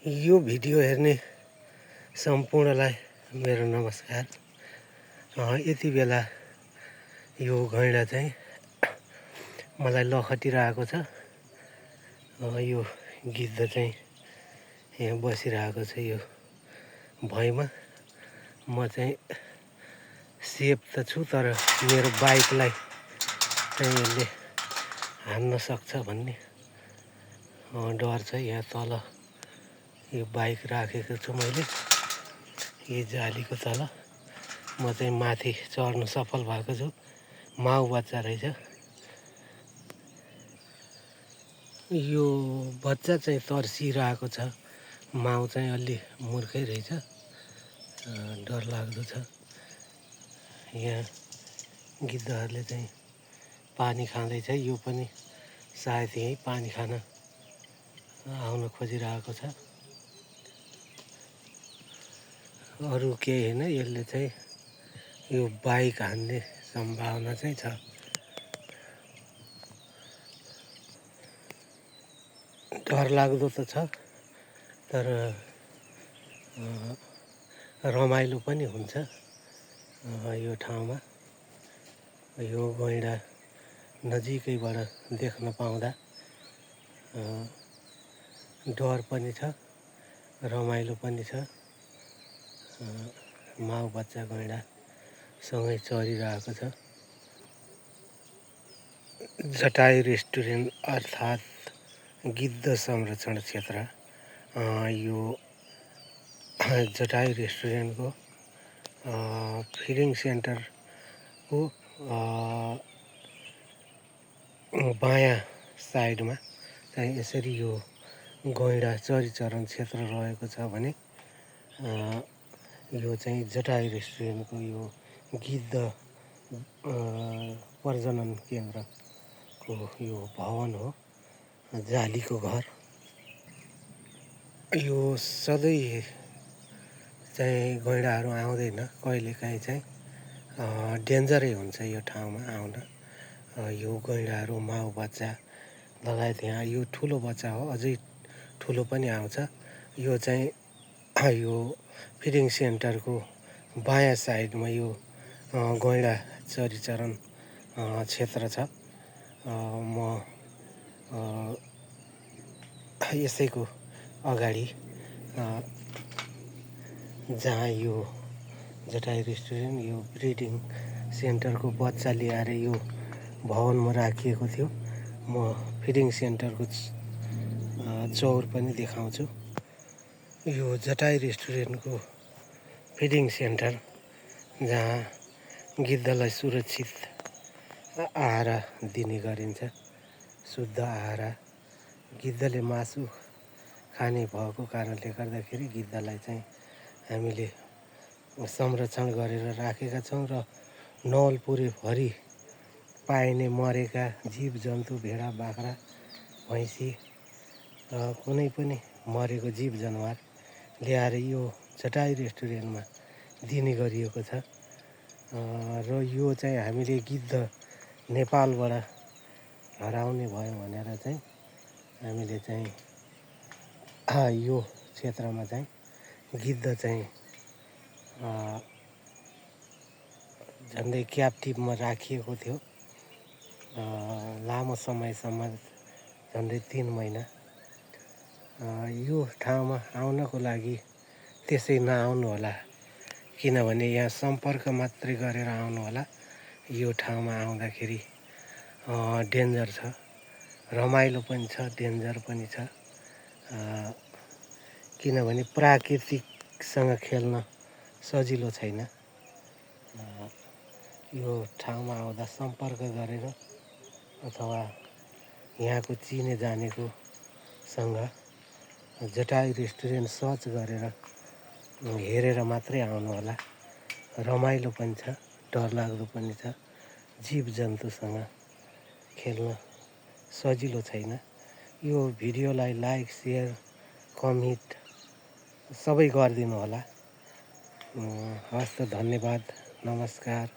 यो भिडियो हेर्ने सम्पूर्णलाई मेरो नमस्कार। यति बेला यो गैँडा चाहिँ मलाई लखटिरहेको छ। यो गिद्ध चाहिँ यहाँ बसिरहेको छ यो भुइँमा। म चाहिँ सेफ त छु, तर मेरो बाइकलाई चाहिँ यसले हान्न सक्छ भन्ने डर छ। यहाँ तल यो बाइक राखेको छु मैले यो जालीको तल। म चाहिँ माथि चढ्नु सफल भएको छु। माउ बच्चा रहेछ यो। बच्चा चाहिँ तर्सिरहेको छ, माउ चाहिँ अलि मूर्खै रहेछ। डर लाग्दो छ। यहाँ गिद्धहरूले चाहिँ पानी खाँदैछ। यो पनि सायद यही पानी खान आउन खोजिरहेको छ। अरू केही होइन, यसले चाहिँ यो बाइक हान्ने सम्भावना चाहिँ छ। डर लाग्दो त छ, तर रमाइलो पनि हुन्छ यो ठाउँमा। यो गैँडा नजिकैबाट देख्न पाउँदा डर पनि छ, रमाइलो पनि छ। माउ बच्चा गैँडा सँगै चरिरहेको छ। जटायु रेस्टुरेन्ट अर्थात् गिद्ध संरक्षण क्षेत्र। यो जटायु रेस्टुरेन्टको फिडिङ सेन्टरको बायाँ साइडमा चाहिँ यसरी यो गैँडा चरिचरण क्षेत्र रहेको छ भने यो चाहिँ जटायु रेस्टुरेन्टको यो गिद्ध प्रजनन केन्द्रको यो भवन हो, जालीको घर। यो सधैँ चाहिँ गैँडाहरू आउँदैन, कहिलेकाहीँ चाहिँ डेन्जरै हुन्छ यो ठाउँमा आउन। यो गैँडाहरू माउ बच्चा लगायत यहाँ यो ठुलो बच्चा हो, अझै ठुलो पनि आउँछ। यो चाहिँ यो फिडिङ सेन्टरको बायाँ साइडमा यो गैँडा चरिचरण क्षेत्र छ। म यसैको अगाडि जहाँ यो जटायु रेस्टुरेन्ट यो ब्रिडिङ सेन्टरको बच्चा ल्याएर यो भवनमा राखिएको थियो। म फिडिङ सेन्टरको चौर पनि देखाउँछु। यो जटायु रेस्टुरेन्टको फिडिङ सेन्टर जहाँ गिद्धलाई सुरक्षित आहार दिने गरिन्छ, शुद्ध आहार। गिद्धले मासु खाने भएको कारणले गर्दाखेरि गिद्धलाई चाहिँ हामीले संरक्षण गरेर राखेका छौँ र नवलपुरेभरि पाइने मरेका जीवजन्तु, भेडा बाख्रा भैँसी कुनै पनि मरेको जीव जनावर ल्याएर यो जटायु रेस्टुरेन्टमा दिने गरिएको छ। र यो चाहिँ हामीले गिद्ध नेपालबाट हराउने भयो भनेर चाहिँ हामीले चाहिँ यो क्षेत्रमा चाहिँ गिद्ध चाहिँ झन्डै क्याप्टिभमा राखिएको थियो लामो समयसम्म, झन्डै 3 महिना। यो ठाउँमा आउनको लागि त्यसै नआउनु होला, किनभने यहाँ सम्पर्क मात्रै गरेर आउनु होला। यो ठाउँमा आउँदाखेरि डेन्जर छ, रमाइलो पनि छ, डेन्जर पनि छ। किनभने प्राकृतिकसँग खेल्न सजिलो छैन। यो ठाउँमा आउँदा सम्पर्क गरेर अथवा यहाँको चिने जानेकोसँग जटायु रेस्टुरेन्ट सर्च गरेर हेरेर मात्रै आउनु होला। रमाइलो पनि छ, डरलाग्दो पनि छ। जीवजन्तुसँग खेल्न सजिलो छैन। यो भिडियोलाई लाइक, सेयर, कमेन्ट सबै गरिदिनु होला। हवस् त, धन्यवाद, नमस्कार।